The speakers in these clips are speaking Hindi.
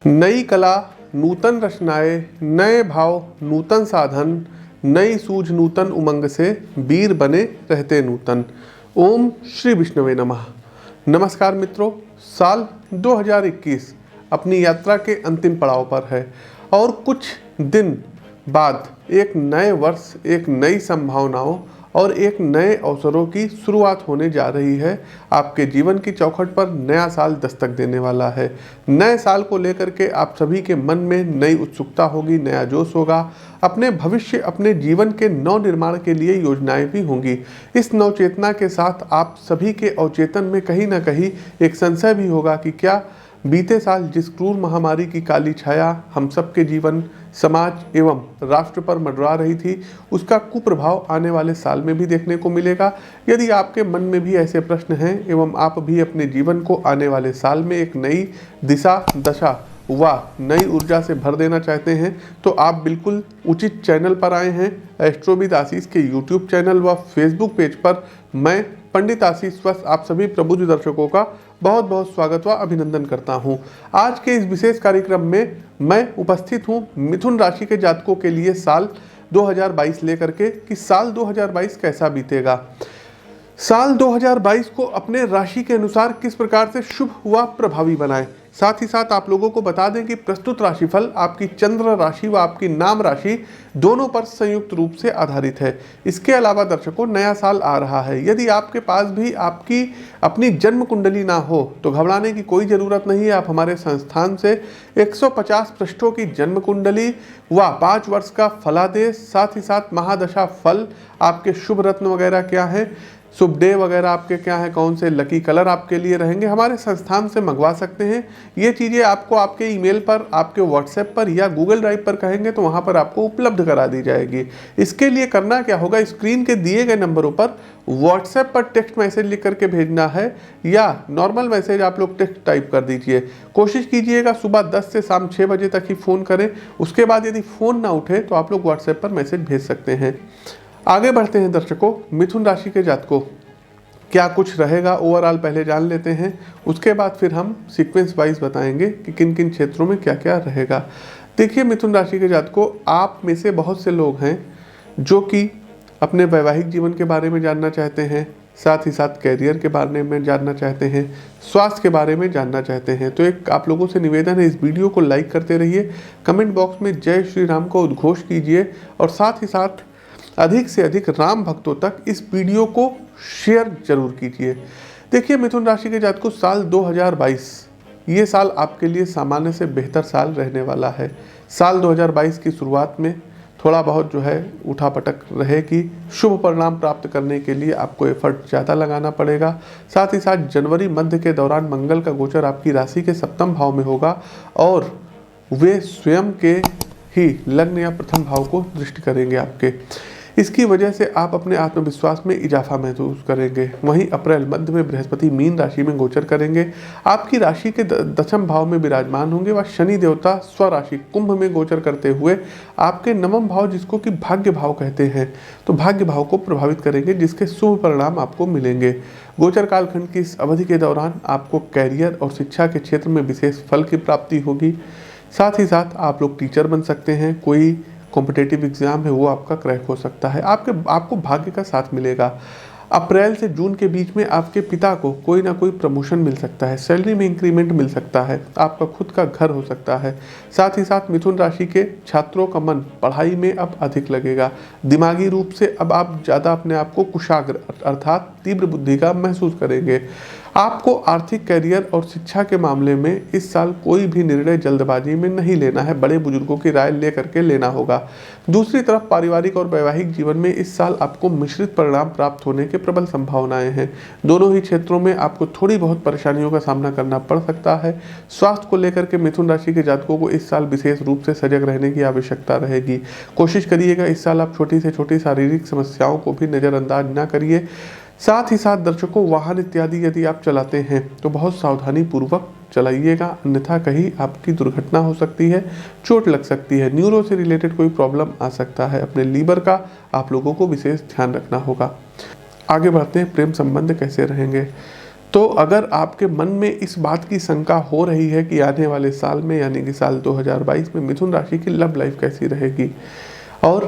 नई कला नूतन रचनाएं, नए भाव नूतन साधन, नई सूझ नूतन उमंग से वीर बने रहते नूतन। ओम श्री विष्णुवे नमः। नमस्कार मित्रों, साल 2021 अपनी यात्रा के अंतिम पड़ाव पर है और कुछ दिन बाद एक नए वर्ष, एक नई संभावनाओं और एक नए अवसरों की शुरुआत होने जा रही है। आपके जीवन की चौखट पर नया साल दस्तक देने वाला है। नए साल को लेकर के आप सभी के मन में नई उत्सुकता होगी, नया जोश होगा। अपने भविष्य, अपने जीवन के नव निर्माण के लिए योजनाएं भी होंगी। इस नवचेतना के साथ आप सभी के अवचेतन में कहीं ना कहीं एक संशय भी होगा कि क्या बीते साल जिस क्रूर महामारी की काली छाया हम सबके जीवन, समाज एवं राष्ट्र पर मंडरा रही थी, उसका कुप्रभाव आने वाले साल में भी देखने को मिलेगा। यदि आपके मन में भी ऐसे प्रश्न हैं एवं आप भी अपने जीवन को आने वाले साल में एक नई दिशा, दशा व नई ऊर्जा से भर देना चाहते हैं, तो आप बिल्कुल उचित चैनल पर आए हैं। एस्ट्रोविद आशीष के यूट्यूब चैनल व फेसबुक पेज पर मैं पंडित आशीष वत्स आप सभी प्रबुद्ध दर्शकों का बहुत बहुत स्वागत व अभिनंदन करता हूं। आज के इस विशेष कार्यक्रम में मैं उपस्थित हूं मिथुन राशि के जातकों के लिए साल 2022 लेकर के कि साल 2022 कैसा बीतेगा। साल 2022 को अपने राशि के अनुसार किस प्रकार से शुभ व प्रभावी बनाएं। साथ ही साथ आप लोगों को बता दें कि प्रस्तुत राशिफल आपकी चंद्र राशि व आपकी नाम राशि दोनों पर संयुक्त रूप से आधारित है। इसके अलावा दर्शकों, नया साल आ रहा है। यदि आपके पास भी आपकी अपनी जन्म कुंडली ना हो तो घबराने की कोई ज़रूरत नहीं है। आप हमारे संस्थान से 150 पृष्ठों की जन्म कुंडली व 5 वर्ष का फलादेश, साथ ही साथ महादशा फल, आपके शुभ रत्न वगैरह क्या है, शुभ डे वगैरह आपके क्या है, कौन से लकी कलर आपके लिए रहेंगे, हमारे संस्थान से मंगवा सकते हैं। ये चीज़ें आपको आपके ईमेल पर, आपके व्हाट्सएप पर या गूगल ड्राइव पर कहेंगे तो वहाँ पर आपको उपलब्ध करा दी जाएगी। इसके लिए करना क्या होगा, स्क्रीन के दिए गए नंबरों पर व्हाट्सएप पर टेक्स्ट मैसेज लिख करके भेजना है या नॉर्मल मैसेज आप लोग टेक्स्ट टाइप कर दीजिए। कोशिश कीजिएगा सुबह 10 से शाम 6 बजे तक ही फ़ोन करें। उसके बाद यदि फ़ोन ना उठे तो आप लोग व्हाट्सएप पर मैसेज भेज सकते हैं। आगे बढ़ते हैं दर्शकों, मिथुन राशि के जातकों क्या कुछ रहेगा ओवरऑल पहले जान लेते हैं। उसके बाद फिर हम सीक्वेंस वाइज बताएंगे कि किन किन क्षेत्रों में क्या क्या रहेगा। देखिए मिथुन राशि के जातकों, आप में से बहुत से लोग हैं जो कि अपने वैवाहिक जीवन के बारे में जानना चाहते हैं, साथ ही साथ कैरियर के बारे में जानना चाहते हैं, स्वास्थ्य के बारे में जानना चाहते हैं। तो एक आप लोगों से निवेदन है, इस वीडियो को लाइक करते रहिए, कमेंट बॉक्स में जय श्री राम को उद्घोष कीजिए और साथ ही साथ अधिक से अधिक राम भक्तों तक इस वीडियो को शेयर जरूर कीजिए। देखिए मिथुन राशि के जातकों, साल 2022 ये साल आपके लिए सामान्य से बेहतर साल रहने वाला है। साल 2022 की शुरुआत में थोड़ा बहुत जो है उठापटक रहेगी। शुभ परिणाम प्राप्त करने के लिए आपको एफर्ट ज़्यादा लगाना पड़ेगा। साथ ही साथ जनवरी मध्य के दौरान मंगल का गोचर आपकी राशि के सप्तम भाव में होगा और वे स्वयं के ही लग्न या प्रथम भाव को दृष्टि करेंगे आपके। इसकी वजह से आप अपने आत्मविश्वास में इजाफा महसूस करेंगे। वहीं अप्रैल मध्य में बृहस्पति मीन राशि में गोचर करेंगे, आपकी राशि के दशम भाव में विराजमान होंगे व शनि देवता स्वराशि कुंभ में गोचर करते हुए आपके नवम भाव, जिसको कि भाग्य भाव कहते हैं, तो भाग्य भाव को प्रभावित करेंगे, जिसके शुभ परिणाम आपको मिलेंगे। गोचर कालखंड की इस अवधि के दौरान आपको कैरियर और शिक्षा के क्षेत्र में विशेष फल की प्राप्ति होगी। साथ ही साथ आप लोग टीचर बन सकते हैं, कोई कॉम्पिटेटिव एग्जाम है वो आपका क्रैक हो सकता है। आपको भाग्य का साथ मिलेगा। अप्रैल से जून के बीच में आपके पिता को कोई ना कोई प्रमोशन मिल सकता है, सैलरी में इंक्रीमेंट मिल सकता है, आपका खुद का घर हो सकता है। साथ ही साथ मिथुन राशि के छात्रों का मन पढ़ाई में अब अधिक लगेगा। दिमागी रूप से अब आप ज़्यादा अपने आप को कुशाग्र अर्थात तीव्र बुद्धि का महसूस करेंगे। आपको आर्थिक, कैरियर और शिक्षा के मामले में इस साल कोई भी निर्णय जल्दबाजी में नहीं लेना है, बड़े बुजुर्गों की राय ले करके लेना होगा। दूसरी तरफ पारिवारिक और वैवाहिक जीवन में इस साल आपको मिश्रित परिणाम प्राप्त होने के प्रबल संभावनाएं हैं। दोनों ही क्षेत्रों में आपको थोड़ी बहुत परेशानियों का सामना करना पड़ सकता है। स्वास्थ्य को लेकर के मिथुन राशि के जातकों को इस साल विशेष रूप से सजग रहने की आवश्यकता रहेगी। कोशिश करिएगा इस साल आप छोटी से छोटी शारीरिक समस्याओं को भी नज़रअंदाज ना करिए। साथ ही साथ दर्शकों, वाहन इत्यादि यदि आप चलाते हैं तो बहुत सावधानी पूर्वक चलाइएगा, अन्यथा कहीं आपकी दुर्घटना हो सकती है, चोट लग सकती है, न्यूरो से रिलेटेड कोई प्रॉब्लम आ सकता है। अपने लीवर का आप लोगों को विशेष ध्यान रखना होगा। आगे बढ़ते हैं, प्रेम संबंध कैसे रहेंगे। तो अगर आपके मन में इस बात की शंका हो रही है कि आने वाले साल में यानी कि साल 2022 में मिथुन राशि की लव लाइफ कैसी रहेगी और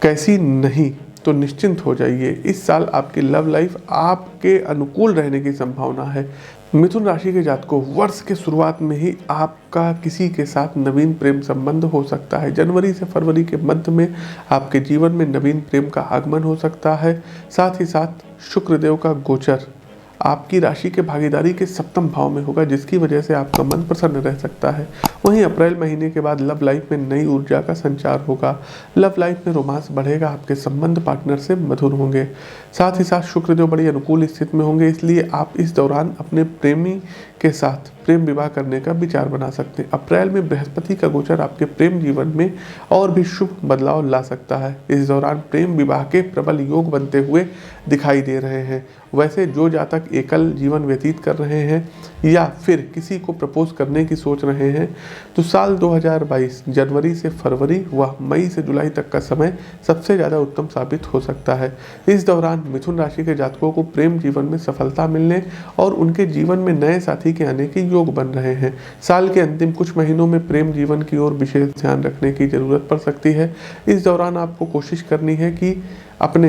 कैसी नहीं, तो निश्चिंत हो जाइए, इस साल आपकी लव लाइफ आपके अनुकूल रहने की संभावना है। मिथुन राशि के जातकों, वर्ष के शुरुआत में ही आपका किसी के साथ नवीन प्रेम संबंध हो सकता है। जनवरी से फरवरी के मध्य में आपके जीवन में नवीन प्रेम का आगमन हो सकता है। साथ ही साथ शुक्रदेव का गोचर आपकी राशि के भागीदारी के सप्तम भाव में होगा, जिसकी वजह से आपका मन प्रसन्न रह सकता है। वहीं अप्रैल महीने के बाद लव लाइफ में नई ऊर्जा का संचार होगा। लव लाइफ में रोमांस बढ़ेगा, आपके संबंध पार्टनर से मधुर होंगे। साथ ही साथ शुक्रदेव बड़ी अनुकूल स्थिति में होंगे, इसलिए आप इस दौरान अपने प्रेमी के साथ प्रेम विवाह करने का विचार बना सकते हैं। अप्रैल में बृहस्पति का गोचर आपके प्रेम जीवन में और भी शुभ बदलाव ला सकता है। इस दौरान प्रेम विवाह के प्रबल योग बनते हुए दिखाई दे रहे हैं। वैसे जो जातक एकल जीवन व्यतीत कर रहे हैं या फिर किसी को प्रपोज करने की सोच रहे हैं, तो साल 2022 जनवरी से फरवरी व मई से जुलाई तक का समय सबसे ज़्यादा उत्तम साबित हो सकता है। इस दौरान मिथुन राशि के जातकों को प्रेम जीवन में सफलता मिलने और उनके जीवन में नए साथी के आने के योग बन रहे हैं। साल के अंतिम कुछ महीनों में प्रेम जीवन की ओर विशेष ध्यान रखने की जरूरत पड़ सकती है। इस दौरान आपको कोशिश करनी है कि अपने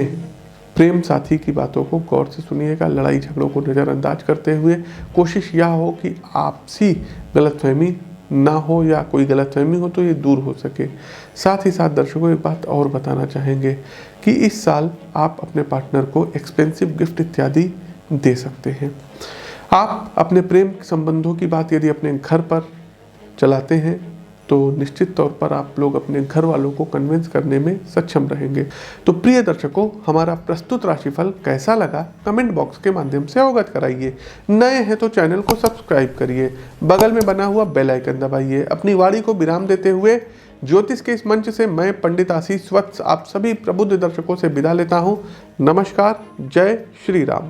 प्रेम साथी की बातों को गौर से सुनिएगा। लड़ाई झगड़ों को नज़रअंदाज करते हुए कोशिश यह हो कि आपसी गलतफहमी ना हो या कोई गलतफहमी हो तो ये दूर हो सके। साथ ही साथ दर्शकों एक बात और बताना चाहेंगे कि इस साल आप अपने पार्टनर को एक्सपेंसिव गिफ्ट इत्यादि दे सकते हैं। आप अपने प्रेम संबंधों की बात यदि अपने घर पर चलाते हैं तो निश्चित तौर पर आप लोग अपने घर वालों को कन्विंस करने में सक्षम रहेंगे। तो प्रिय दर्शकों, हमारा प्रस्तुत राशिफल कैसा लगा कमेंट बॉक्स के माध्यम से अवगत कराइए। नए हैं तो चैनल को सब्सक्राइब करिए, बगल में बना हुआ बेल आइकन दबाइए। अपनी वाणी को विराम देते हुए ज्योतिष के इस मंच से मैं पंडित आशीष वत्स आप सभी प्रबुद्ध दर्शकों से विदा लेता हूँ। नमस्कार, जय श्री राम।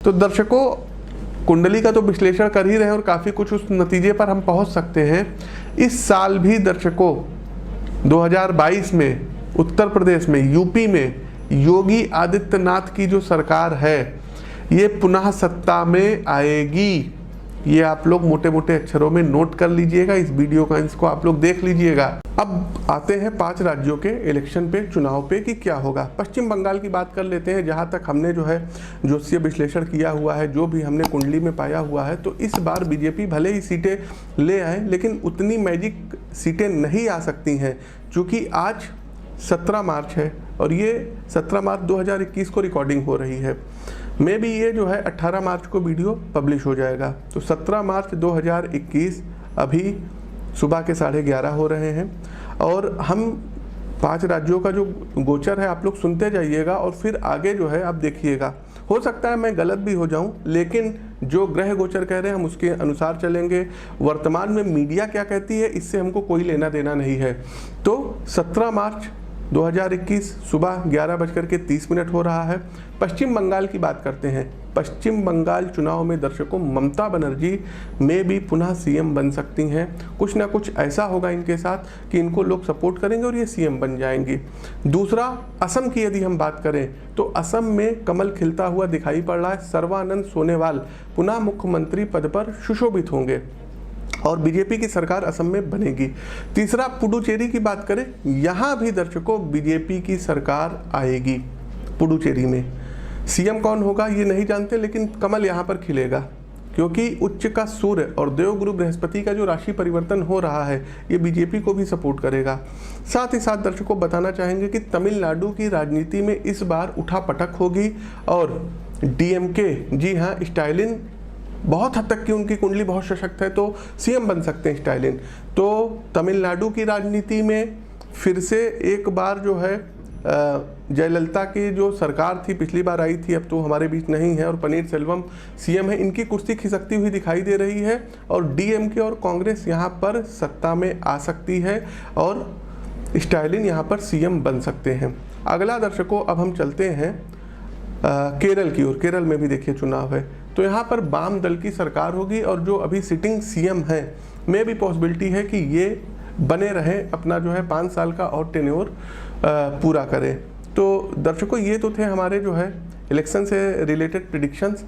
तो दर्शकों, कुंडली का तो विश्लेषण कर ही रहे हैं और काफ़ी कुछ उस नतीजे पर हम पहुंच सकते हैं। इस साल भी दर्शकों 2022 में उत्तर प्रदेश में, यूपी में योगी आदित्यनाथ की जो सरकार है ये पुनः सत्ता में आएगी। ये आप लोग मोटे मोटे अक्षरों में नोट कर लीजिएगा, इस वीडियो का इसको आप लोग देख लीजिएगा। अब आते हैं 5 राज्यों के इलेक्शन पे, चुनाव पे कि क्या होगा। पश्चिम बंगाल की बात कर लेते हैं, जहां तक हमने जो है ज्योतिषीय विश्लेषण किया हुआ है, जो भी हमने कुंडली में पाया हुआ है, तो इस बार बीजेपी भले ही सीटें ले आए लेकिन उतनी मैजिक सीटें नहीं आ सकती हैं, क्योंकि आज 17 मार्च है और ये 17 मार्च 2021 को रिकॉर्डिंग हो रही है। मे भी ये जो है 18 मार्च को वीडियो पब्लिश हो जाएगा। तो 17 मार्च 2021 अभी सुबह के 11:30 हो रहे हैं और हम 5 राज्यों का जो गोचर है आप लोग सुनते जाइएगा और फिर आगे जो है आप देखिएगा। हो सकता है मैं गलत भी हो जाऊं, लेकिन जो ग्रह गोचर कह रहे हैं हम उसके अनुसार चलेंगे। वर्तमान में मीडिया क्या कहती है इससे हमको कोई लेना देना नहीं है। तो 17 मार्च 2021 सुबह 11:30 हो रहा है। पश्चिम बंगाल की बात करते हैं। पश्चिम बंगाल चुनाव में दर्शकों ममता बनर्जी में भी पुनः सीएम बन सकती हैं। कुछ ना कुछ ऐसा होगा इनके साथ कि इनको लोग सपोर्ट करेंगे और ये सीएम बन जाएंगी। दूसरा, असम की यदि हम बात करें तो असम में कमल खिलता हुआ दिखाई पड़ रहा है। सर्बानंद सोनोवाल पुनः मुख्यमंत्री पद पर सुशोभित होंगे और बीजेपी की सरकार असम में बनेगी। तीसरा, पुडुचेरी की बात करें, यहाँ भी दर्शकों बीजेपी की सरकार आएगी। पुडुचेरी में सीएम कौन होगा ये नहीं जानते, लेकिन कमल यहाँ पर खिलेगा क्योंकि उच्च का सूर्य और देवगुरु बृहस्पति का जो राशि परिवर्तन हो रहा है ये बीजेपी को भी सपोर्ट करेगा। साथ ही साथ दर्शकों बताना चाहेंगे कि तमिलनाडु की राजनीति में इस बार उठापटक होगी और डीएमके, जी हाँ, स्टालिन बहुत हद तक की उनकी कुंडली बहुत सशक्त है तो सीएम बन सकते हैं स्टालिन। तो तमिलनाडु की राजनीति में फिर से एक बार जो है जयललिता की जो सरकार थी, पिछली बार आई थी, अब तो हमारे बीच नहीं है और पनीर सेल्वम सीएम है, इनकी कुर्सी खिसकती हुई दिखाई दे रही है और डीएमके और कांग्रेस यहाँ पर सत्ता में आ सकती है और स्टालिन यहाँ पर सीएम बन सकते हैं। अगला दर्शकों अब हम चलते हैं केरल की ओर। केरल में भी देखिए चुनाव है तो यहाँ पर वाम दल की सरकार होगी और जो अभी सिटिंग सीएम है में भी पॉसिबिलिटी है कि ये बने रहें, अपना जो है 5 साल का और टेन्योर पूरा करें। तो दर्शकों, ये तो थे हमारे जो है इलेक्शन से रिलेटेड प्रिडिक्शंस।